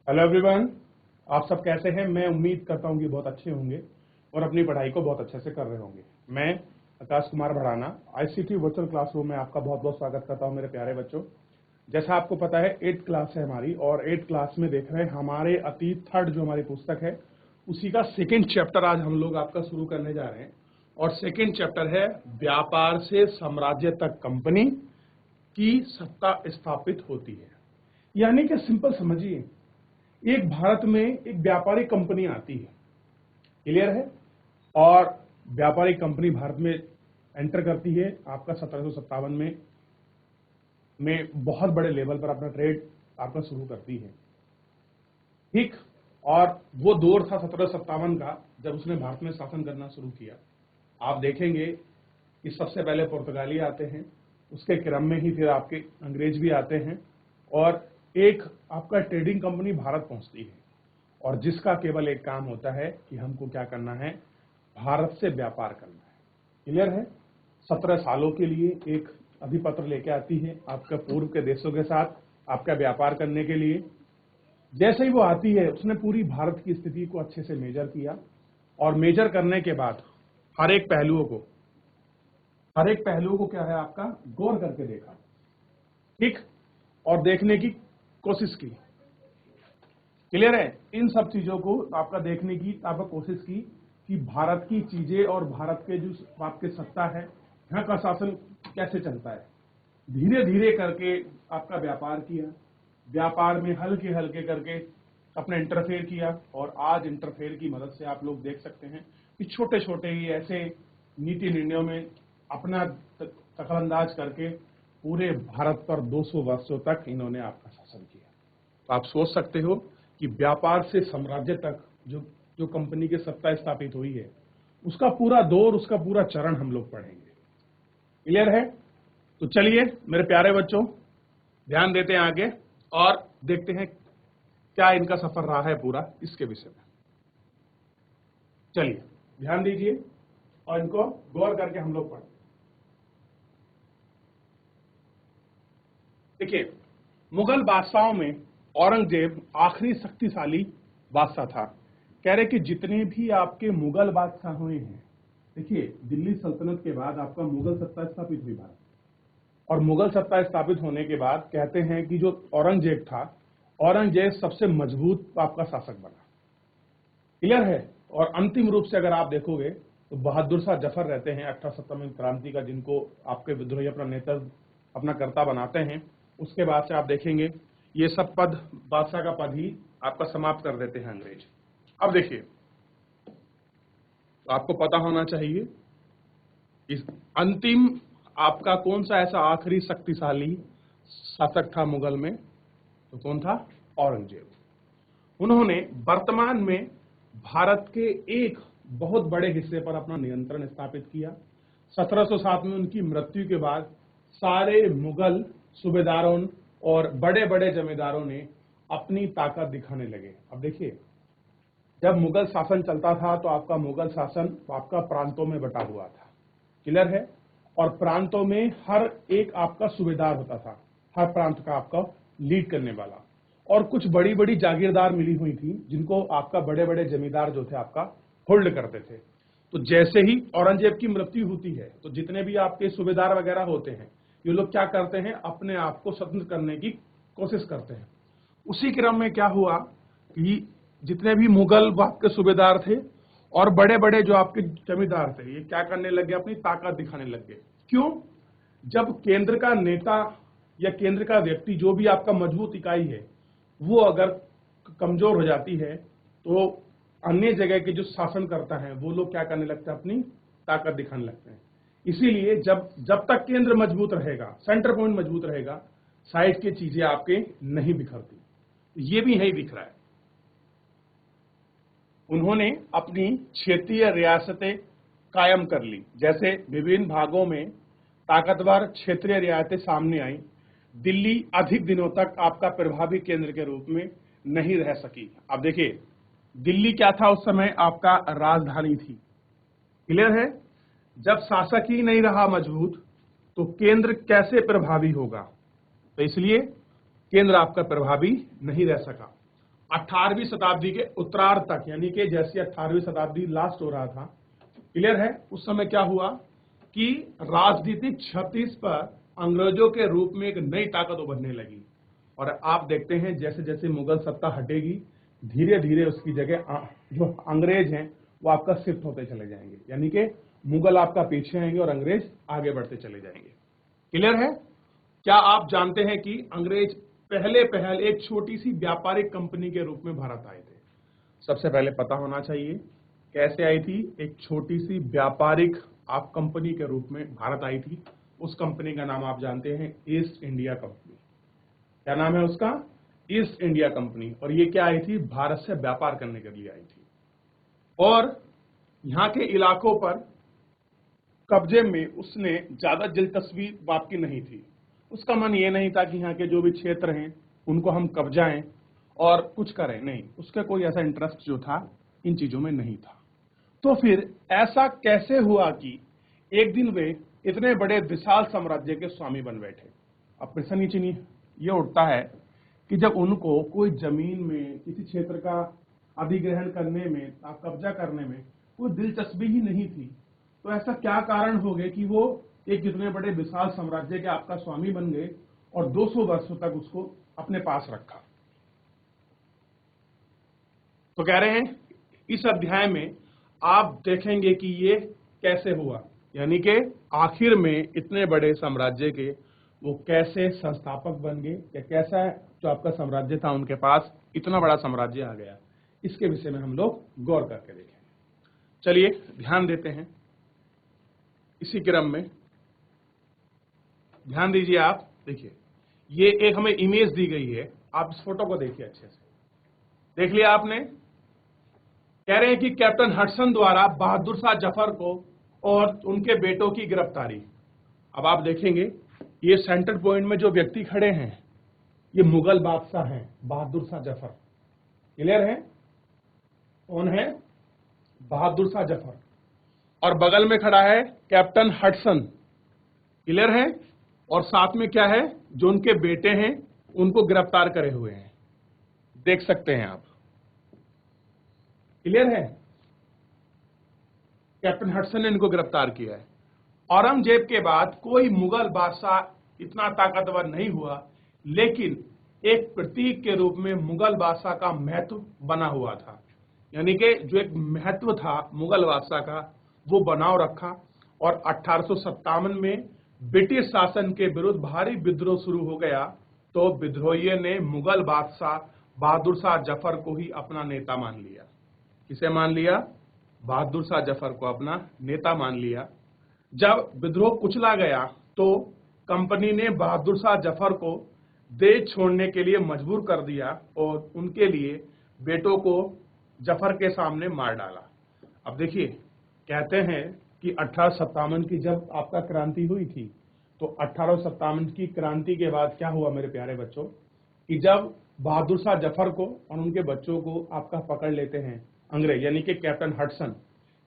Hello everyone, आप सब कैसे हैं। मैं उम्मीद करता हूं कि बहुत अच्छे होंगे और अपनी पढ़ाई को बहुत अच्छे से कर रहे होंगे। मैं Akash Kumar Bhadana ICT virtual classroom में आपका बहुत बहुत स्वागत करता हूं मेरे प्यारे बच्चों। जैसा आपको पता है 8th क्लास है हमारी, और 8th क्लास में देख रहे हैं हमारे अतीत थर्ड जो हमारी पुस्तक है उसी का सेकेंड चैप्टर आज हम लोग आपका शुरू करने जा रहे हैं। और सेकेंड चैप्टर है व्यापार से साम्राज्य तक कंपनी की सत्ता स्थापित होती है। यानी कि सिंपल समझिए, एक भारत में एक व्यापारिक कंपनी आती है, क्लियर है, और व्यापारिक कंपनी भारत में एंटर करती है आपका 1757 में बहुत बड़े लेवल पर अपना ट्रेड आपका शुरू करती है, ठीक। और वो दौर था 1757 का जब उसने भारत में शासन करना शुरू किया। आप देखेंगे कि सबसे पहले पुर्तगाली आते हैं, उसके क्रम में ही फिर आपके अंग्रेज भी आते हैं, और एक आपका ट्रेडिंग कंपनी भारत पहुंचती है, और जिसका केवल एक काम होता है कि हमको क्या करना है, भारत से व्यापार करना है, क्लियर है। 17 सालों के लिए एक अधिपत्र लेके आती है आपके पूर्व के देशों के साथ आपका व्यापार करने के लिए। जैसे ही वो आती है उसने पूरी भारत की स्थिति को अच्छे से मेजर किया, और मेजर करने के बाद हर एक पहलुओं को क्या है आपका गौर करके देखा, ठीक, और देखने की कोशिश की, क्लियर है। इन सब चीजों को आपका देखने की आपका कोशिश की कि भारत की चीजें और भारत के जो आपके सत्ता है, यहाँ का शासन कैसे चलता है। धीरे धीरे करके आपका व्यापार किया, व्यापार में हल्के हल्के करके अपने इंटरफेयर किया, और आज इंटरफेयर की मदद से आप लोग देख सकते हैं कि छोटे छोटे ही ऐसे नीति निर्णयों में अपना दखलंदाज करके पूरे भारत पर 200 वर्षों तक इन्होंने आपका शासन किया। तो आप सोच सकते हो कि व्यापार से साम्राज्य तक जो कंपनी की सत्ता स्थापित हुई है उसका पूरा दौर, उसका पूरा चरण हम लोग पढ़ेंगे, क्लियर है। तो चलिए मेरे प्यारे बच्चों, ध्यान देते हैं आगे और देखते हैं क्या इनका सफर रहा है पूरा इसके विषय में। चलिए ध्यान दीजिए और इनको गौर करके हम लोग पढ़ें। देखिए, मुगल बादशाहों में औरंगजेब आखिरी शक्तिशाली बादशाह था। कह रहे कि जितने भी आपके मुगल बादशाह हुए हैं, देखिए दिल्ली सल्तनत के बाद आपका मुगल सत्ता स्थापित हुई भारत, और मुगल सत्ता स्थापित होने के बाद कहते हैं कि जो औरंगजेब था, औरंगजेब सबसे मजबूत आपका शासक बना, क्लियर है। और अंतिम रूप से अगर आप देखोगे तो बहादुर शाह जफर रहते हैं 1870 में क्रांति का, जिनको आपके विद्रोही अपना नेता अपना कर्ता बनाते हैं। उसके बाद से आप देखेंगे ये सब पद, बादशाह का पद ही आपका समाप्त कर देते हैं अंग्रेज। अब देखिए, तो आपको पता होना चाहिए इस अंतिम आपका कौन सा ऐसा आखिरी शक्तिशाली शासक था मुगल में, तो कौन था? औरंगजेब। उन्होंने वर्तमान में भारत के एक बहुत बड़े हिस्से पर अपना नियंत्रण स्थापित किया। 1707 में उनकी मृत्यु के बाद सारे मुगल सूबेदारों और बड़े बड़े जमींदारों ने अपनी ताकत दिखाने लगे। अब देखिए, जब मुगल शासन चलता था तो आपका मुगल शासन आपका प्रांतों में बटा हुआ था, क्लियर है, और प्रांतों में हर एक आपका सूबेदार होता था, हर प्रांत का आपका लीड करने वाला, और कुछ बड़ी बड़ी जागीरदार मिली हुई थी जिनको आपका बड़े बड़े जमींदार जो थे आपका होल्ड करते थे। तो जैसे ही औरंगजेब की मृत्यु होती है तो जितने भी आपके सूबेदार वगैरह होते हैं, ये लोग क्या करते हैं, अपने आप को स्वतंत्र करने की कोशिश करते हैं। उसी क्रम में क्या हुआ कि जितने भी मुगल वक्त के सूबेदार थे और बड़े बड़े जो आपके जमींदार थे, ये क्या करने लगे, अपनी ताकत दिखाने लगे। क्यों? जब केंद्र का नेता या केंद्र का व्यक्ति, जो भी आपका मजबूत इकाई है, वो अगर कमजोर हो जाती है तो अन्य जगह के जो शासन करता है वो लोग क्या करने लगते हैं, अपनी ताकत दिखाने लगते हैं। इसीलिए जब तक केंद्र मजबूत रहेगा, सेंटर पॉइंट मजबूत रहेगा, साइड की चीजें आपके नहीं बिखरती। ये भी यही दिख रहा है। उन्होंने अपनी क्षेत्रीय रियासतें कायम कर ली, जैसे विभिन्न भागों में ताकतवर क्षेत्रीय रियासतें सामने आई। दिल्ली अधिक दिनों तक आपका प्रभावी केंद्र के रूप में नहीं रह सकी। अब देखिए, दिल्ली क्या था उस समय, आपका राजधानी थी, क्लियर है। जब शासक ही नहीं रहा मजबूत तो केंद्र कैसे प्रभावी होगा, तो इसलिए केंद्र आपका प्रभावी नहीं रह सका। 18वीं शताब्दी के उत्तरार्ध तक, यानी कि जैसे 18वीं शताब्दी लास्ट हो रहा था, क्लियर है, उस समय क्या हुआ कि राजनीतिक क्षतिश पर अंग्रेजों के रूप में एक नई ताकत उभरने लगी। और आप देखते हैं जैसे जैसे मुगल सत्ता हटेगी, धीरे धीरे उसकी जगह जो अंग्रेज हैं वो आपका शिफ्ट होते चले जाएंगे, यानी कि मुगल आपका पीछे आएंगे और अंग्रेज आगे बढ़ते चले जाएंगे। क्लियर है? क्या आप जानते हैं कि अंग्रेज पहले एक छोटी सी व्यापारिक कंपनी के रूप में भारत आए थे? सबसे पहले पता होना चाहिए कैसे आई थी। एक छोटी सी व्यापारिक आप कंपनी के रूप में भारत आई थी। उस कंपनी का नाम आप जानते हैं, ईस्ट इंडिया कंपनी। क्या नाम है उसका? East India company. और ये क्या आई थी? भारत से व्यापार करने के लिए आई थी। और यहाँ के इलाकों पर कब्जे में उसने ज्यादा दिलचस्पी बात की नहीं थी। उसका मन ये नहीं था कि यहाँ के जो भी क्षेत्र हैं उनको हम कब्जाएं और कुछ करें, नहीं, उसका कोई ऐसा इंटरेस्ट जो था इन चीजों में नहीं था। तो फिर ऐसा कैसे हुआ कि एक दिन वे इतने बड़े विशाल साम्राज्य के स्वामी बन बैठे? अब प्रश्न ये उठता है कि जब उनको कोई जमीन में किसी क्षेत्र का अधिग्रहण करने में, कब्जा करने में कोई दिलचस्पी ही नहीं थी, तो ऐसा क्या कारण हो गए कि वो एक इतने बड़े विशाल साम्राज्य के आपका स्वामी बन गए और 200 वर्षों तक उसको अपने पास रखा? तो कह रहे हैं इस अध्याय में आप देखेंगे कि ये कैसे हुआ, यानी कि आखिर में इतने बड़े साम्राज्य के वो कैसे संस्थापक बन गए, या कैसा जो आपका साम्राज्य था उनके पास इतना बड़ा साम्राज्य आ गया। इसके विषय में हम लोग गौर करके देखेंगे। चलिए ध्यान देते हैं। इसी क्रम में ध्यान दीजिए, आप देखिए ये एक हमें इमेज दी गई है, आप इस फोटो को देखिए अच्छे से। देख लिया आपने? कह रहे हैं कि कैप्टन हडसन द्वारा बहादुर शाह जफर को और उनके बेटों की गिरफ्तारी। अब आप देखेंगे ये सेंटर पॉइंट में जो व्यक्ति खड़े हैं ये मुगल बादशाह हैं, बहादुर शाह जफर। क्लियर है? कौन है? बहादुर शाह जफर। और बगल में खड़ा है कैप्टन हडसन। क्लियर है? और साथ में क्या है? जो उनके बेटे हैं उनको गिरफ्तार करे हुए हैं, देख सकते हैं आप। क्लियर है? कैप्टन हडसन ने इनको गिरफ्तार किया है। औरंगजेब के बाद कोई मुगल बादशाह इतना ताकतवर नहीं हुआ, लेकिन एक प्रतीक के रूप में मुगल बादशाह का महत्व बना हुआ था, यानी कि जो एक महत्व था मुगल बादशाह का वो बनाव रखा। और 1857 में ब्रिटिश शासन के विरुद्ध भारी विद्रोह शुरू हो गया, तो विद्रोहियों ने मुगल बादशाह बहादुर शाह जफर को ही अपना नेता मान लिया। किसे मान लिया? बहादुर शाह जफर को अपना नेता मान लिया। जब विद्रोह कुचला गया तो कंपनी ने बहादुर शाह जफर को देश छोड़ने के लिए मजबूर कर दिया और उनके लिए बेटों को जफर के सामने मार डाला। अब देखिए, कहते हैं कि 1857 की जब आपका क्रांति हुई थी, तो 1857 की क्रांति के बाद क्या हुआ मेरे प्यारे बच्चों, कि जब बहादुर शाह जफर को और उनके बच्चों को आपका पकड़ लेते हैं अंग्रेज, यानी कि कैप्टन हडसन।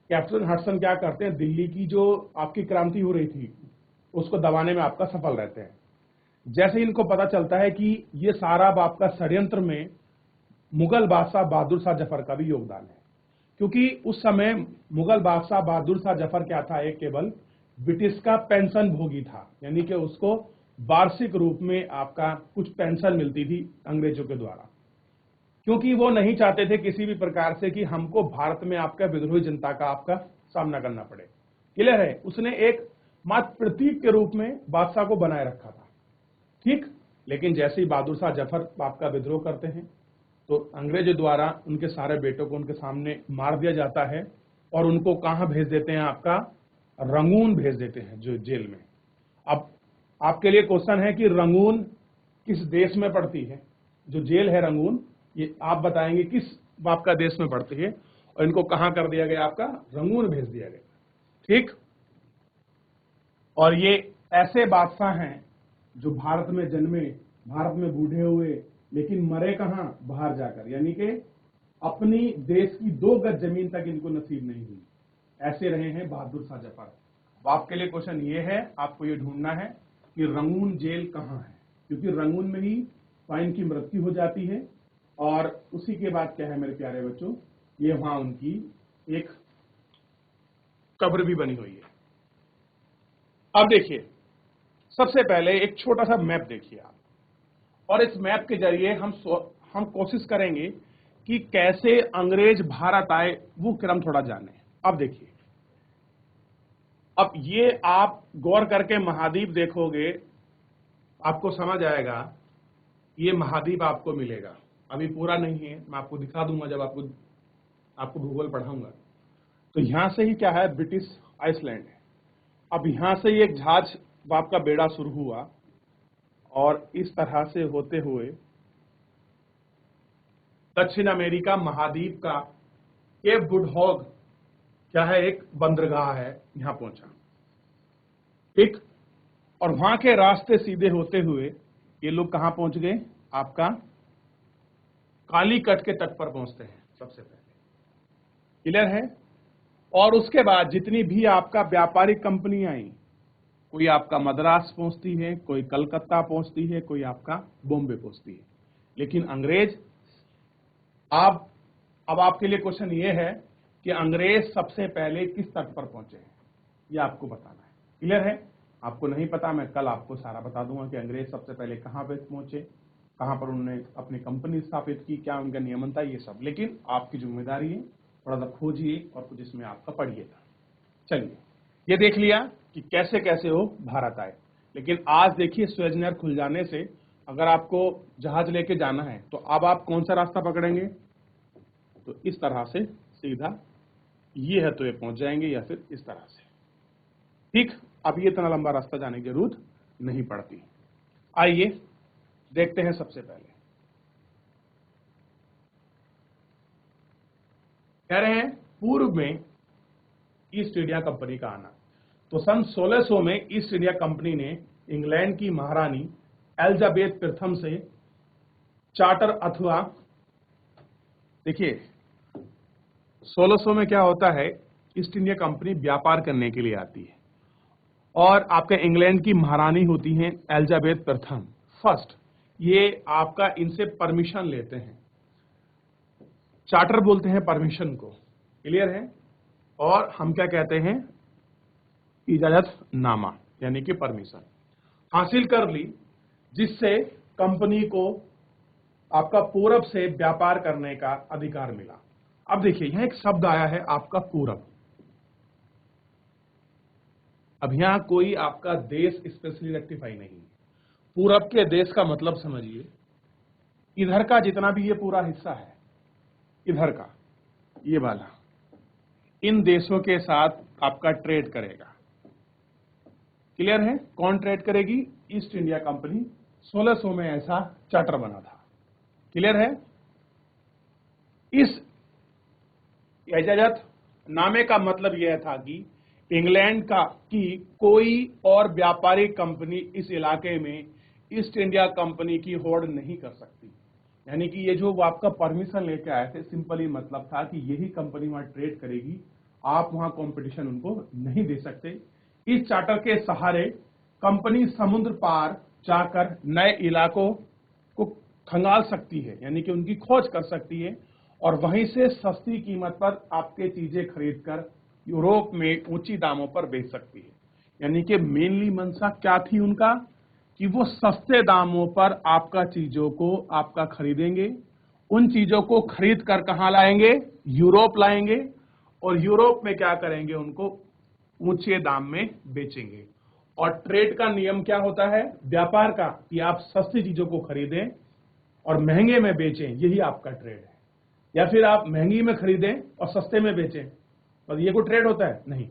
कैप्टन हडसन क्या करते हैं, दिल्ली की जो आपकी क्रांति हो रही थी उसको दबाने में आपका सफल रहते हैं। जैसे इनको पता चलता है कि ये सारा आपका षड्यंत्र में मुगल बादशाह बहादुर शाह जफर का भी योगदान है, क्योंकि उस समय मुगल बादशाह बहादुर शाह जफर क्या था, एक केवल ब्रिटिश का पेंशन भोगी था, यानी कि उसको वार्षिक रूप में आपका कुछ पेंशन मिलती थी अंग्रेजों के द्वारा, क्योंकि वो नहीं चाहते थे किसी भी प्रकार से कि हमको भारत में आपका विद्रोही जनता का आपका सामना करना पड़े। क्लियर है? उसने एक मात्र प्रतीक के रूप में बादशाह को बनाए रखा था, ठीक। लेकिन जैसे ही बहादुर शाह जफर आपका विद्रोह करते हैं तो अंग्रेजों द्वारा उनके सारे बेटों को उनके सामने मार दिया जाता है और उनको कहां भेज देते हैं, आपका रंगून भेज देते हैं, जो जेल में। अब आपके लिए क्वेश्चन है कि रंगून किस देश में पड़ती है? जो जेल है रंगून, ये आप बताएंगे किस आपका देश में पड़ती है, और इनको कहां कर दिया गया, आपका रंगून भेज दिया गया, ठीक। और ये ऐसे बादशाह हैं जो भारत में जन्मे, भारत में बूढ़े हुए, लेकिन मरे कहां, बाहर जाकर, यानी कि अपनी देश की 2 गज जमीन तक इनको नसीब नहीं हुई। ऐसे रहे हैं बहादुर शाह जफर। अब आपके लिए क्वेश्चन ये है, आपको ये ढूंढना है कि रंगून जेल कहां है, क्योंकि रंगून में ही स्वाइन की मृत्यु हो जाती है और उसी के बाद क्या है मेरे प्यारे बच्चों, ये वहां उनकी एक कब्र भी बनी हुई है। अब देखिए, सबसे पहले एक छोटा सा मैप देखिए आप, और इस मैप के जरिए हम कोशिश करेंगे कि कैसे अंग्रेज भारत आए वो क्रम थोड़ा जाने। अब देखिए, अब ये आप गौर करके महाद्वीप देखोगे, आपको समझ आएगा, ये महाद्वीप आपको मिलेगा। अभी पूरा नहीं है, मैं आपको दिखा दूंगा जब आपको भूगोल पढ़ाऊंगा। तो यहां से ही क्या है, ब्रिटिश आइसलैंड है। अब यहां से ही एक जहाज आपका बेड़ा शुरू हुआ और इस तरह से होते हुए दक्षिण अमेरिका महाद्वीप का केप गुड होग क्या है, एक बंदरगाह है, यहां पहुंचा। ठीक, और वहां के रास्ते सीधे होते हुए ये लोग कहां पहुंच गए, आपका कालीकट के तट पर पहुंचते हैं सबसे पहले। क्लियर है? और उसके बाद जितनी भी आपका व्यापारिक कंपनी आई, कोई आपका मद्रास पहुंचती है, कोई कलकत्ता पहुंचती है, कोई आपका बॉम्बे पहुंचती है। लेकिन अंग्रेज, अब आपके लिए क्वेश्चन ये है कि अंग्रेज सबसे पहले किस तट पर पहुंचे हैं, ये आपको बताना है। क्लियर है? आपको नहीं पता, मैं कल आपको सारा बता दूंगा कि अंग्रेज सबसे पहले कहां पे पहुंचे, कहां पर उन्होंने अपनी कंपनी स्थापित की, क्या उनका नियमन था, ये सब। लेकिन आपकी जिम्मेदारी है थोड़ा सा खोजिए और कुछ इसमें आपका पढ़िएगा। चलिए, ये देख लिया कि कैसे कैसे वो भारत आए। लेकिन आज देखिए, सुएज नहर खुल जाने से अगर आपको जहाज लेके जाना है तो अब आप कौन सा रास्ता पकड़ेंगे, तो इस तरह से सीधा ये है तो ये पहुंच जाएंगे, या फिर इस तरह से। ठीक, अब ये इतना लंबा रास्ता जाने की जरूरत नहीं पड़ती। आइए देखते हैं। सबसे पहले कह रहे हैं पूर्व में ईस्ट इंडिया कंपनी का आना। तो सन 1600 में ईस्ट इंडिया कंपनी ने इंग्लैंड की महारानी एलिजाबेथ प्रथम से चार्टर अथवा, देखिए 1600 में क्या होता है, ईस्ट इंडिया कंपनी व्यापार करने के लिए आती है और आपके इंग्लैंड की महारानी होती हैं एलिजाबेथ प्रथम फर्स्ट। ये आपका इनसे परमिशन लेते हैं, चार्टर बोलते हैं परमिशन को। क्लियर है? और हम क्या कहते हैं, इजाजतनामा, यानी कि परमिशन हासिल कर ली, जिससे कंपनी को आपका पूरब से व्यापार करने का अधिकार मिला। अब देखिए, यहां एक शब्द आया है आपका पूरब। अब यहां कोई आपका देश स्पेशली रेक्टिफाई नहीं है। पूरब के देश का मतलब समझिए, इधर का जितना भी ये पूरा हिस्सा है, इधर का ये वाला, इन देशों के साथ आपका ट्रेड करेगा। क्लियर है? कौन ट्रेड करेगी? East India company. 1600 में ऐसा चार्टर बना था। क्लियर है? इस इजाजतनामे का मतलब यह था कि इंग्लैंड की कोई और व्यापारिक कंपनी इस इलाके में ईस्ट इंडिया कंपनी की होड़ नहीं कर सकती। यानी कि ये जो वो आपका परमिशन लेके आए थे, सिंपली मतलब था कि यही कंपनी वहां ट्रेड करेगी, आप वहां कंपटीशन उनको नहीं दे सकते। इस चार्टर के सहारे कंपनी समुद्र पार जाकर नए इलाकों को खंगाल सकती है, यानी कि उनकी खोज कर सकती है और वहीं से सस्ती कीमत पर आपके चीजें खरीदकर यूरोप में ऊंची दामों पर बेच सकती है। यानी कि मेनली मंशा क्या थी उनका, कि वो सस्ते दामों पर आपका चीजों को आपका खरीदेंगे, उन चीजों को खरीद कर कहां लाएंगे, यूरोप लाएंगे, और यूरोप में क्या करेंगे, उनको ऊंचे दाम में बेचेंगे। और ट्रेड का नियम क्या होता है, व्यापार का, कि आप सस्ती चीजों को खरीदें और महंगे में बेचें, यही आपका ट्रेड है। या फिर आप महंगी में खरीदें और सस्ते में बेचें, और ये कोई ट्रेड होता है? नहीं।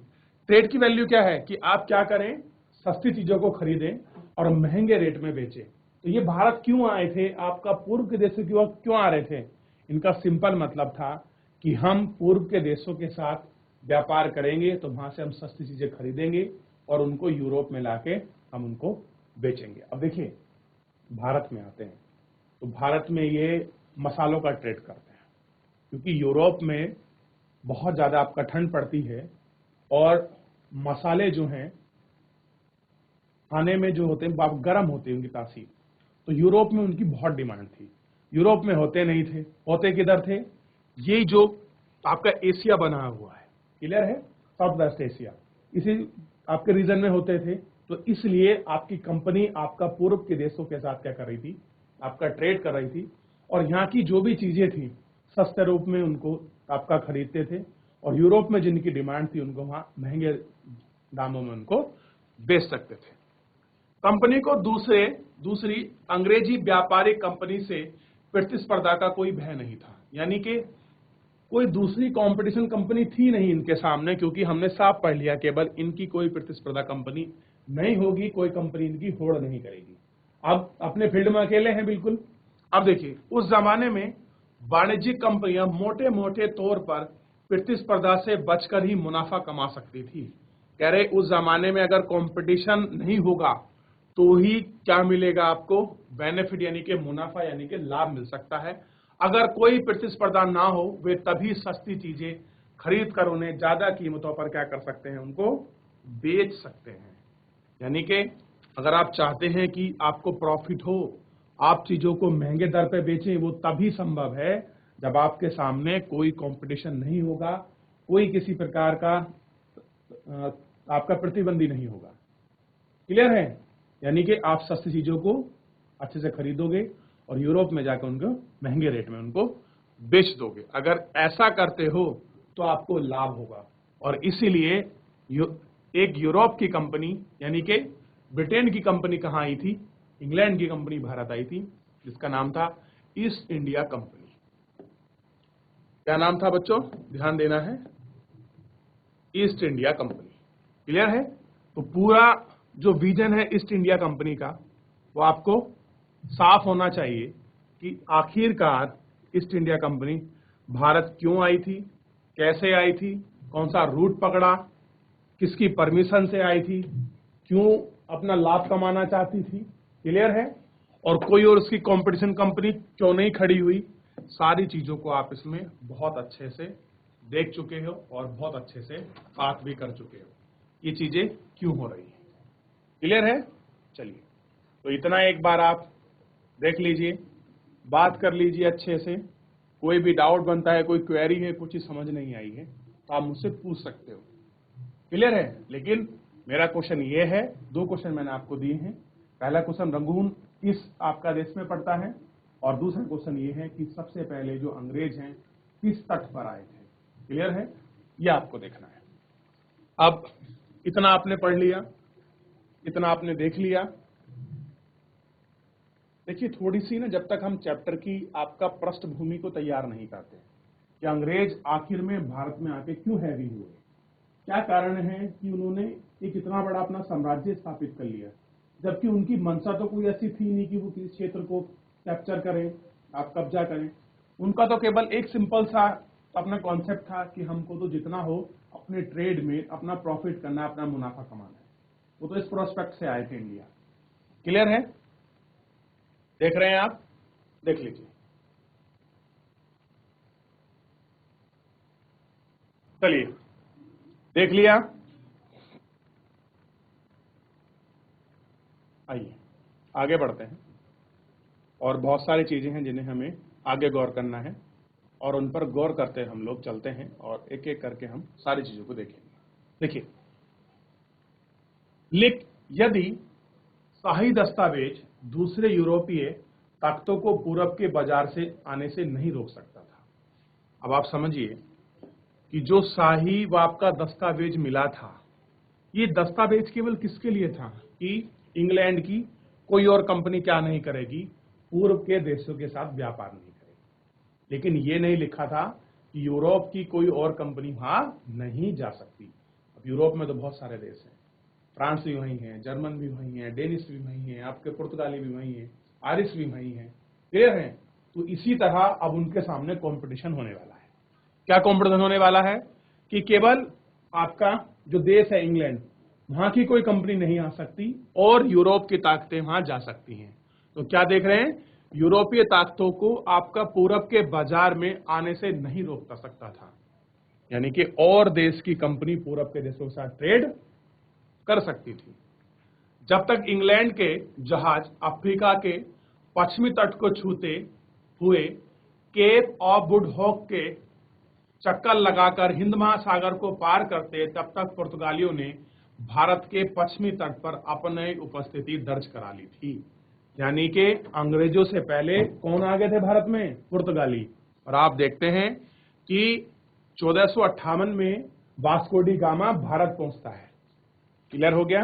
ट्रेड की वैल्यू क्या है कि आप क्या करें, सस्ती चीजों को खरीदें और महंगे रेट में बेचें। तो ये भारत क्यों आए थे, आपका पूर्व के देशों की ओर क्यों आ रहे थे? इनका सिंपल मतलब था कि हम पूर्व के देशों के साथ व्यापार करेंगे तो वहां से हम सस्ती चीजें खरीदेंगे और उनको यूरोप में लाके हम उनको बेचेंगे। अब देखिए, भारत में आते हैं तो भारत में ये मसालों का ट्रेड करते हैं, क्योंकि यूरोप में बहुत ज्यादा आपका ठंड पड़ती है और मसाले जो हैं खाने में जो होते हैं गर्म होते हैं, उनकी तासीर। तो यूरोप में उनकी बहुत डिमांड थी। यूरोप में होते नहीं थे, होते किधर थे? ये जो आपका एशिया बना हुआ है, क्लियर है, साउथ वेस्ट एशिया, इसी आपके रीजन में होते थे। तो इसलिए आपकी कंपनी आपका पूर्व के देशों के साथ क्या कर रही थी? आपका ट्रेड कर रही थी, और यहाँ की जो भी चीजें थी सस्ते रूप में उनको आपका खरीदते थे, और यूरोप में जिनकी डिमांड थी उनको वहां महंगे दामों में उनको बेच सकते थे। कंपनी को दूसरी अंग्रेजी व्यापारिक कंपनी से प्रतिस्पर्धा का कोई भय नहीं था, यानी कि कोई दूसरी कंपटीशन कंपनी थी नहीं इनके सामने, क्योंकि हमने साफ पढ़ लिया केवल इनकी कोई प्रतिस्पर्धा कंपनी नहीं होगी, कोई कंपनी इनकी होड़ नहीं करेगी। अब अपने फील्ड में अकेले हैं बिल्कुल। अब देखिए, उस जमाने में वाणिज्यिक कंपनियां मोटे मोटे तौर पर प्रतिस्पर्धा से बचकर ही मुनाफा कमा सकती थी। कह रहे उस जमाने में अगर कंपटीशन नहीं होगा तो ही क्या मिलेगा आपको? बेनिफिट, यानी कि मुनाफा, यानी कि लाभ मिल सकता है। अगर कोई प्रतिस्पर्धा ना हो, वे तभी सस्ती चीजें खरीद कर उन्हें ज्यादा कीमतों पर क्या कर सकते हैं? उनको बेच सकते हैं। यानी कि अगर आप चाहते हैं कि आपको प्रॉफिट हो, आप चीजों को महंगे दर पे बेचें, वो तभी संभव है जब आपके सामने कोई कंपटीशन नहीं होगा, कोई किसी प्रकार का आपका प्रतिद्वंदी नहीं होगा। क्लियर है? यानी कि आप सस्ती चीजों को अच्छे से खरीदोगे और यूरोप में जाकर उनको महंगे रेट में उनको बेच दोगे। अगर ऐसा करते हो तो आपको लाभ होगा। और इसीलिए एक यूरोप की कंपनी, यानी कि ब्रिटेन की कंपनी कहाँ आई थी? इंग्लैंड की कंपनी भारत आई थी, जिसका नाम था ईस्ट इंडिया कंपनी। क्या नाम था बच्चों? ध्यान देना है, ईस्ट इंडिया कंपनी। क्लियर है? तो पूरा जो विजन है ईस्ट इंडिया कंपनी का, वो आपको साफ होना चाहिए कि आखिरकार ईस्ट इंडिया कंपनी भारत क्यों आई थी, कैसे आई थी, कौन सा रूट पकड़ा, किसकी परमिशन से आई थी, क्यों अपना लाभ कमाना चाहती थी। क्लियर है? और कोई और उसकी कंपटीशन कंपनी क्यों नहीं खड़ी हुई। सारी चीजों को आप इसमें बहुत अच्छे से देख चुके हो और बहुत अच्छे से बात भी कर चुके हो, ये चीजें क्यों हो रही है। क्लियर है? चलिए, तो इतना एक बार आप देख लीजिए, बात कर लीजिए अच्छे से। कोई भी डाउट बनता है, कोई क्वेरी है, कुछ ही समझ नहीं आई है, तो आप मुझसे पूछ सकते हो। क्लियर है? लेकिन मेरा क्वेश्चन ये है, 2 क्वेश्चन मैंने आपको दिए हैं। पहला क्वेश्चन रंगून किस आपका देश में पड़ता है, और दूसरा क्वेश्चन ये है कि सबसे पहले जो अंग्रेज हैं किस तट पर आए थे। क्लियर है? ये आपको देखना है। अब इतना आपने पढ़ लिया, इतना आपने देख लिया। देखिए, थोड़ी सी ना, जब तक हम चैप्टर की आपका पृष्ठभूमि को तैयार नहीं करते कि अंग्रेज आखिर में भारत में आके क्यों हैवी हुए, क्या कारण है कि उन्होंने एक इतना बड़ा अपना साम्राज्य स्थापित कर लिया, जबकि उनकी मंशा तो कोई ऐसी थी नहीं कि वो किसी क्षेत्र को कैप्चर करें, आप कब्जा करें। उनका तो केवल एक सिंपल सा अपना कॉन्सेप्ट था कि हमको तो जितना हो अपने ट्रेड में अपना प्रॉफिट करना है, अपना मुनाफा कमाना है। वो तो इस प्रोस्पेक्ट से आए थे इंडिया। क्लियर है? देख रहे हैं आप? देख लीजिए। चलिए, देख लिया। आइए आगे बढ़ते हैं, और बहुत सारी चीजें हैं जिन्हें हमें आगे गौर करना है, और उन पर गौर करते हम लोग चलते हैं और एक एक करके हम सारी चीजों को देखेंगे। देखिए, यदि शाही दस्तावेज दूसरे यूरोपीय ताकतों को पूरब के बाजार से आने से नहीं रोक सकता था। अब आप समझिए कि जो शाही व आपका दस्तावेज मिला था, ये दस्तावेज केवल किसके लिए था कि इंग्लैंड की कोई और कंपनी क्या नहीं करेगी? पूर्व के देशों के साथ व्यापार नहीं करेगी। लेकिन ये नहीं लिखा था कि यूरोप की कोई और कंपनी वहां नहीं जा सकती। अब यूरोप में तो बहुत सारे देश हैं, फ्रांस भी वही है, जर्मन भी वही है, डेनिश भी वही है, आपके पुर्तगाली भी वही है, आयरिश भी वही है। क्लियर है? तो इसी तरह अब उनके सामने कंपटीशन होने वाला है। क्या कंपटीशन होने वाला है कि केवल आपका जो देश है इंग्लैंड, वहां की कोई कंपनी नहीं आ सकती और यूरोप की ताकतें वहां जा सकती हैं। तो क्या देख रहे हैं? यूरोपीय ताकतों को आपका पूरब के बाजार में आने से नहीं रोक सकता था, यानी कि और देश की कंपनी पूरब के देशों के साथ ट्रेड कर सकती थी। जब तक इंग्लैंड के जहाज अफ्रीका के पश्चिमी तट को छूते हुए केप ऑफ गुड होप के चक्कर लगाकर हिंद महासागर को पार करते, तब तक पुर्तगालियों ने भारत के पश्चिमी तट पर अपनी उपस्थिति दर्ज करा ली थी। यानी कि अंग्रेजों से पहले कौन आ गए थे भारत में? पुर्तगाली। और आप देखते हैं कि 1458 में वास्को डी गामा भारत पहुंचता है। क्लियर हो गया?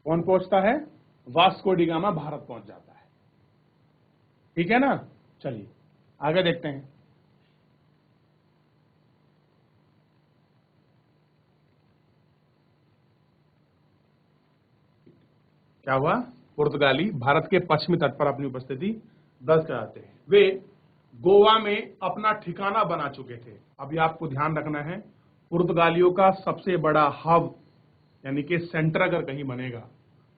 कौन पहुंचता है? वास्को डी गामा भारत पहुंच जाता है। ठीक है ना? चलिए आगे देखते हैं। क्या हुआ? पुर्तगाली भारत के पश्चिमी तट पर अपनी उपस्थिति दर्ज कराते हैं। वे गोवा में अपना ठिकाना बना चुके थे। अभी आपको ध्यान रखना है, पुर्तगालियों का सबसे बड़ा हब यानी कि सेंटर अगर कहीं बनेगा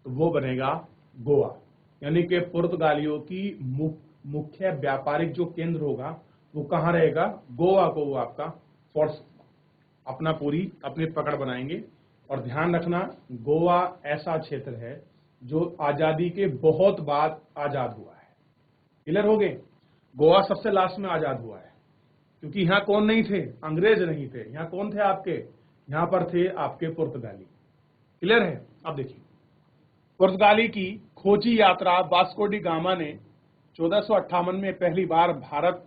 तो वो बनेगा गोवा। यानी कि पुर्तगालियों की मुख्य व्यापारिक जो केंद्र होगा वो कहाँ रहेगा? गोवा को वो आपका फोर्स अपनी पकड़ बनाएंगे। और ध्यान रखना, गोवा ऐसा क्षेत्र है जो आजादी के बहुत बाद आजाद हुआ है। क्लियर हो गए? गोवा सबसे लास्ट में आजाद हुआ है, क्योंकि यहां कौन नहीं थे? अंग्रेज नहीं थे। यहां कौन थे आपके? यहां पर थे आपके पुर्तगाली। क्लियर है? अब देखिए, पुर्तगाली की खोजी यात्रा वास्को डी गामा ने 1458 में पहली बार भारत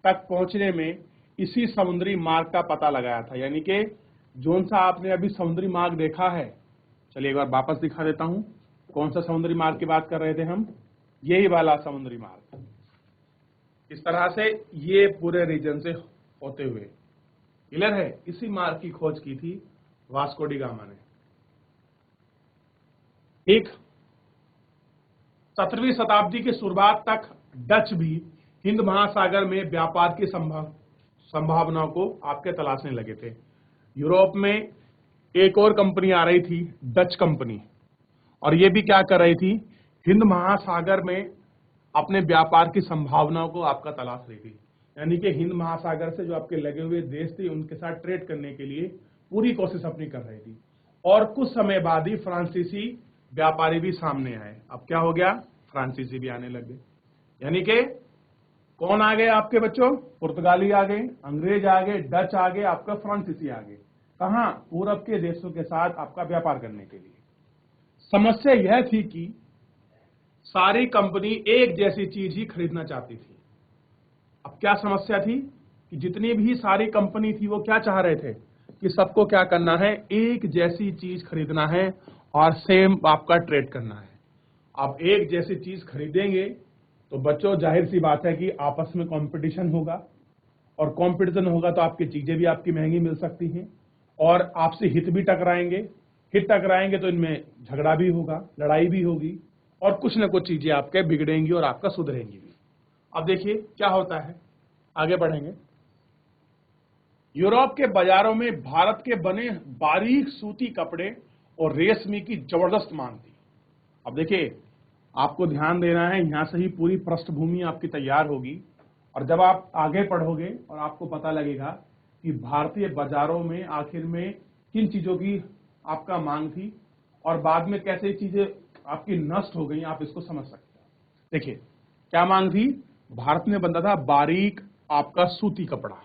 तक पहुंचने में इसी समुद्री मार्ग का पता लगाया था। यानी कि जोन सा आपने अभी समुद्री मार्ग देखा है, चलिए एक बार वापस दिखा देता हूं। कौन सा समुद्री मार्ग की बात कर रहे थे हम? यही वाला समुद्री मार्ग। इस तरह से ये पूरे रीजन से होते हुए, क्लियर है? इसी मार्ग की खोज की थी वास्को डी गामा ने। ठीक 17वीं शताब्दी की शुरुआत तक डच भी हिंद महासागर में व्यापार की संभावनाओं को आपके तलाशने लगे थे। यूरोप में एक और कंपनी आ रही थी, डच कंपनी, और ये भी क्या कर रही थी? हिंद महासागर में अपने व्यापार की संभावनाओं को आपका तलाश रही थी। यानी कि हिंद महासागर से जो आपके लगे हुए देश थे उनके साथ ट्रेड करने के लिए पूरी कोशिश अपनी कर रही थी। और कुछ समय बाद ही फ्रांसीसी व्यापारी भी सामने आए। अब क्या हो गया? फ्रांसीसी भी आने लग गए। यानी कि कौन आ गए आपके बच्चों? पुर्तगाली आ गए, अंग्रेज आ गए, डच आ गए, आपका फ्रांसीसी आ गए। कहां? पूरब के देशों के साथ आपका व्यापार करने के लिए। समस्या यह थी कि सारी कंपनी एक जैसी चीज ही खरीदना चाहती थी। अब क्या समस्या थी कि जितनी भी सारी कंपनी थी वो क्या चाह रहे थे कि सबको क्या करना है? एक जैसी चीज खरीदना है और सेम आपका ट्रेड करना है। आप एक जैसी चीज खरीदेंगे तो बच्चों जाहिर सी बात है कि आपस में कंपटीशन होगा, और कंपटीशन होगा तो आपकी चीजें भी आपकी महंगी मिल सकती हैं, और आपसे हित भी टकराएंगे। हित टकराएंगे तो इनमें झगड़ा भी होगा, लड़ाई भी होगी, और कुछ न कुछ चीजें आपके बिगड़ेंगी और आपका सुधरेंगी भी। अब देखिए क्या होता है, आगे बढ़ेंगे। यूरोप के बाजारों में भारत के बने बारीक सूती कपड़े और रेशमी की जबरदस्त मांग थी। अब देखिए, आपको ध्यान देना है, यहां से ही पूरी पृष्ठभूमि आपकी तैयार होगी, और जब आप आगे पढ़ोगे और आपको पता लगेगा कि भारतीय बाजारों में आखिर में किन चीजों की आपका मांग थी और बाद में कैसे चीजें आपकी नष्ट हो गई, आप इसको समझ सकते हैं। देखिए क्या मांग थी? भारत में बनता था बारीक आपका सूती कपड़ा।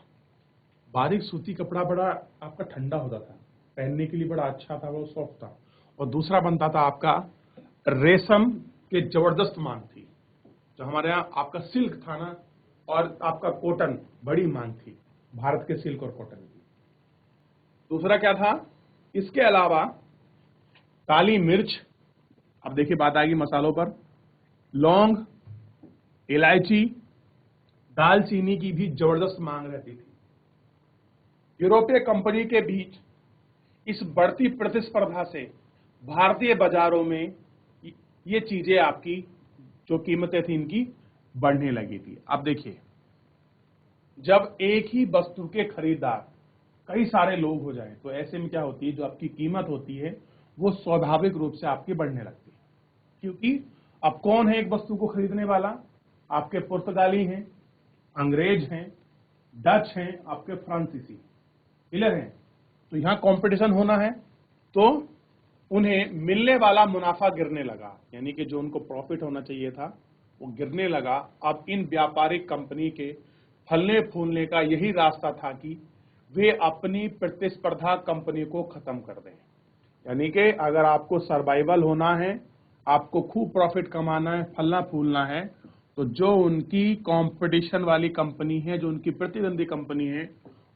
बारीक सूती कपड़ा बड़ा आपका ठंडा होता था, पहनने के लिए बड़ा अच्छा था, वो सॉफ्ट था। और दूसरा बनता था आपका रेशम के जबरदस्त मांग थी। जो हमारे यहाँ आपका सिल्क था ना, और आपका कॉटन, बड़ी मांग थी भारत के सिल्क और कॉटन की। दूसरा क्या था? इसके अलावा काली मिर्च, अब देखिए बात आएगी मसालों पर, लौंग, इलायची, दालचीनी की भी जबरदस्त मांग रहती थी। यूरोपीय कंपनी के बीच इस बढ़ती प्रतिस्पर्धा से भारतीय बाजारों में ये चीजें आपकी जो कीमतें थी इनकी बढ़ने लगी थी। अब देखिए, जब एक ही वस्तु के खरीदार कई सारे लोग हो जाएं तो ऐसे में क्या होती है, जो आपकी कीमत होती है वो स्वाभाविक रूप से आपकी बढ़ने लगती है। क्योंकि अब कौन है एक वस्तु को खरीदने वाला? आपके पुर्तगाली हैं, अंग्रेज हैं, डच हैं, आपके फ्रांसीसी। क्लियर है? तो यहां कंपटीशन होना है, तो उन्हें मिलने वाला मुनाफा गिरने लगा। यानी कि जो उनको प्रॉफिट होना चाहिए था वो गिरने लगा। अब इन व्यापारिक कंपनी के फलने फूलने का यही रास्ता था कि वे अपनी प्रतिस्पर्धा कंपनी को खत्म कर दें। यानी कि अगर आपको सर्वाइवल होना है, आपको खूब प्रॉफिट कमाना है, फलना फूलना है, तो जो उनकी कंपटीशन वाली कंपनी है, जो उनकी प्रतिद्वंदी कंपनी है,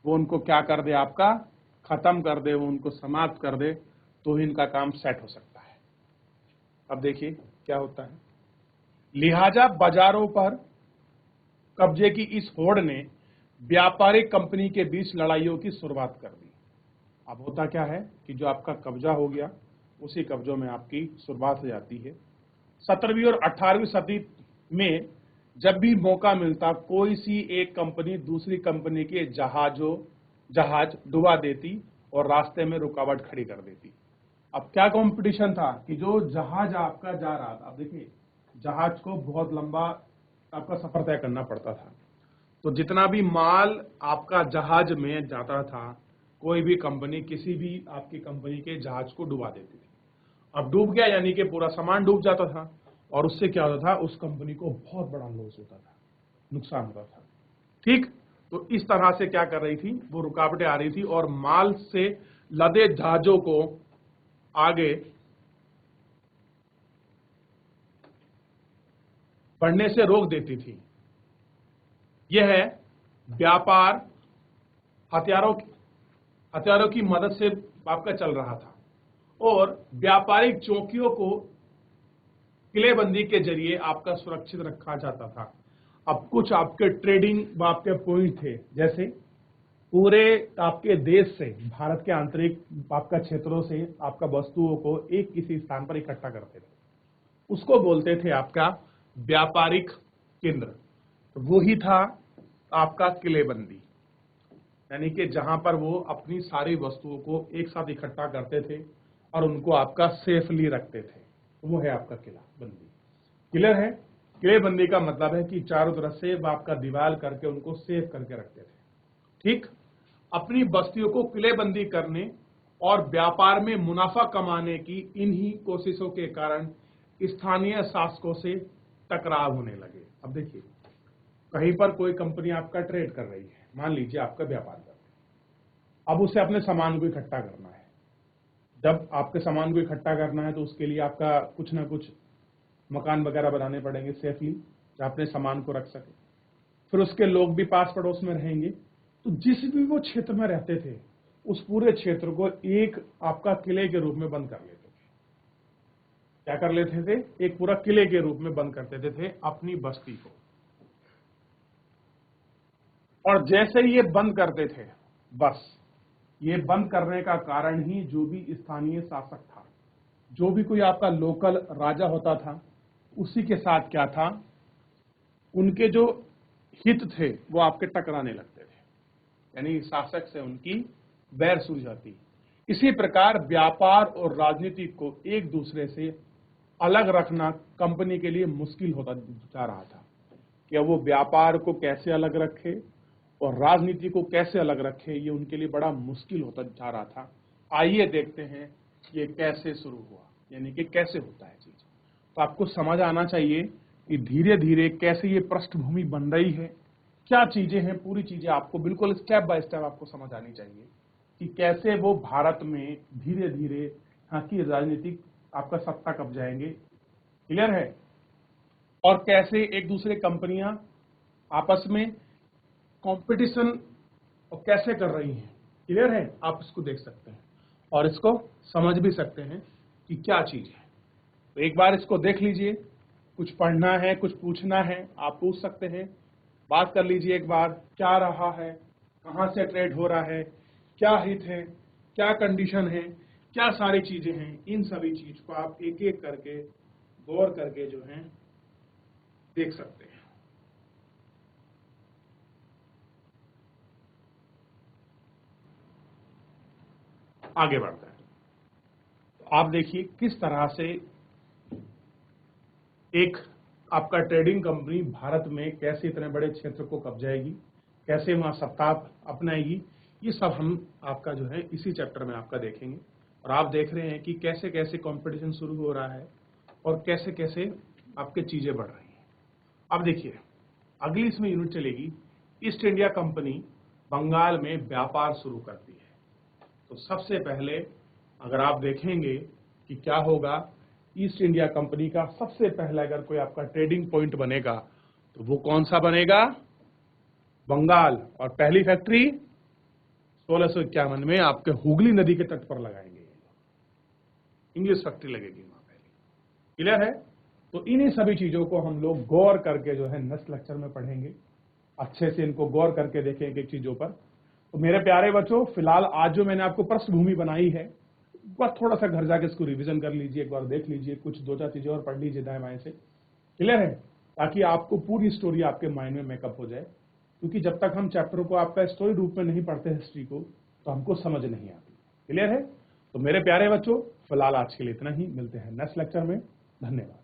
वो उनको क्या कर दे, आपका खत्म कर दे, वो उनको समाप्त कर दे, तो इनका काम सेट हो सकता है। अब देखिए क्या होता है। लिहाजा बाजारों पर कब्जे की इस होड़ ने व्यापारिक कंपनी के बीच लड़ाइयों की शुरुआत कर दी। अब होता क्या है कि जो आपका कब्जा हो गया, उसी कब्जों में आपकी शुरुआत हो जाती है। 17वीं और 18वीं सदी में जब भी मौका मिलता, कोई सी एक कंपनी दूसरी कंपनी के जहाज डुबा देती और रास्ते में रुकावट खड़ी कर देती। अब क्या कंपटीशन था कि जो जहाज आपका जा रहा था, अब देखिए जहाज को बहुत लंबा आपका सफर तय करना पड़ता था, तो जितना भी माल आपका जहाज में जाता था, कोई भी कंपनी किसी भी आपकी कंपनी के जहाज को डुबा देती थी। अब डूब गया यानी कि पूरा सामान डूब जाता था, और उससे क्या होता था, उस कंपनी को बहुत बड़ा लॉस होता था, नुकसान होता था। ठीक, तो इस तरह से क्या कर रही थी, वो रुकावटें आ रही थी और माल से लदे जहाजों को आगे बढ़ने से रोक देती थी। यह व्यापार हथियारों की मदद से आपका चल रहा था, और व्यापारिक चौकियों को किलेबंदी के जरिए आपका सुरक्षित रखा जाता था। अब कुछ आपके ट्रेडिंग आपके पॉइंट थे, जैसे पूरे आपके देश से, भारत के आंतरिक आपका क्षेत्रों से आपका वस्तुओं को एक किसी स्थान पर इकट्ठा करते थे, उसको बोलते थे आपका व्यापारिक केंद्र। तो वो ही था आपका किलेबंदी, यानी कि जहां पर वो अपनी सारी वस्तुओं को एक साथ इकट्ठा करते थे और उनको आपका सेफली रखते थे। वो है आपका किला बंदी। क्लियर है? किलेबंदी का मतलब है कि चारों तरफ से आपका दीवार करके उनको सेफ करके रखते थे। ठीक, अपनी बस्तियों को किलेबंदी करने और व्यापार में मुनाफा कमाने की इन्हीं कोशिशों के कारण स्थानीय शासकों से टकराव होने लगे। अब देखिए, कहीं पर कोई कंपनी आपका ट्रेड कर रही है, मान लीजिए आपका व्यापार कर रही है, अब उसे अपने सामान को इकट्ठा करना है। जब आपके सामान को इकट्ठा करना है तो उसके लिए आपका कुछ ना कुछ मकान वगैरह बनाने पड़ेंगे सेफली, जहाँ अपने सामान को रख सके। फिर उसके लोग भी पास पड़ोस में रहेंगे, तो जिस भी वो क्षेत्र में रहते थे, उस पूरे क्षेत्र को एक आपका किले के रूप में बंद कर लेते थे। क्या कर लेते थे? एक पूरा किले के रूप में बंद कर देते थे अपनी बस्ती को। और जैसे ये बंद करते थे, बस ये बंद करने का कारण ही जो भी स्थानीय शासक था, जो भी कोई आपका लोकल राजा होता था, उसी के साथ क्या था, उनके जो हित थे वो आपके टकराने लगते थे, यानी शासक से उनकी बैर सूझ जाती। इसी प्रकार व्यापार और राजनीति को एक दूसरे से अलग रखना कंपनी के लिए मुश्किल होता जा रहा था कि अब वो व्यापार को कैसे अलग रखे और राजनीति को कैसे अलग रखे, ये उनके लिए बड़ा मुश्किल होता जा रहा था। आइए देखते हैं ये कैसे शुरू हुआ, यानी कि कैसे होता है चीज। तो आपको समझ आना चाहिए कि धीरे धीरे कैसे ये पृष्ठभूमि बन रही है, क्या चीजें हैं, पूरी चीजें आपको बिल्कुल स्टेप बाय स्टेप आपको समझ आनी चाहिए कि कैसे वो भारत में धीरे धीरे यहाँ की राजनीतिक आपका सत्ता कब जाएंगे। क्लियर है? और कैसे एक दूसरे कंपनियां आपस में कंपटीशन और कैसे कर रही हैं। क्लियर है? आप इसको देख सकते हैं और इसको समझ भी सकते हैं कि क्या चीज है। तो एक बार इसको देख लीजिए, कुछ पढ़ना है, कुछ पूछना है, आप पूछ सकते हैं। बात कर लीजिए एक बार, क्या रहा है, कहाँ से ट्रेड हो रहा है, क्या हित है, क्या कंडीशन है, क्या सारी चीजें हैं। इन सभी चीज को आप एक एक करके गौर करके जो है देख सकते हैं। आगे बढ़ते हैं। तो आप देखिए किस तरह से एक आपका ट्रेडिंग कंपनी भारत में कैसे इतने बड़े क्षेत्र को कब्जाएगी, कैसे वहां सत्ता अपनाएगी, ये सब हम आपका जो है इसी चैप्टर में आपका देखेंगे। और आप देख रहे हैं कि कैसे कैसे कंपटीशन शुरू हो रहा है और कैसे कैसे आपके चीजें बढ़ रही हैं। अब देखिए अगली इसमें यूनिट चलेगी, ईस्ट इंडिया कंपनी बंगाल में व्यापार शुरू करती है। तो सबसे पहले अगर आप देखेंगे कि क्या होगा, ईस्ट इंडिया कंपनी का सबसे पहला अगर कोई आपका ट्रेडिंग पॉइंट बनेगा तो वो कौन सा बनेगा, बंगाल। और पहली फैक्ट्री 1651 में आपके हुगली नदी के तट पर लगाएंगे, इंग्लिश फैक्ट्री लगेगी वहां पहली। क्लियर है? तो इन्हीं सभी चीजों को हम लोग गौर करके जो है नेक्स्ट लेक्चर में पढ़ेंगे, अच्छे से इनको गौर करके देखेंगे चीजों पर। तो मेरे प्यारे बच्चों, फिलहाल आज जो मैंने आपको पृष्ठभूमि बनाई है, एक बार थोड़ा सा घर जाके इसको रिवीजन कर लीजिए, एक बार देख लीजिए, कुछ दो चार चीजें और पढ़ लीजिए दाएं बाएं से। क्लियर है? ताकि आपको पूरी स्टोरी आपके माइंड में मेकअप हो जाए, क्योंकि जब तक हम चैप्टर को आपका स्टोरी रूप में नहीं पढ़ते हिस्ट्री को, तो हमको समझ नहीं आती। क्लियर है? तो मेरे प्यारे बच्चों, फिलहाल आज के लिए इतना ही, मिलते हैं नेक्स्ट लेक्चर में। धन्यवाद।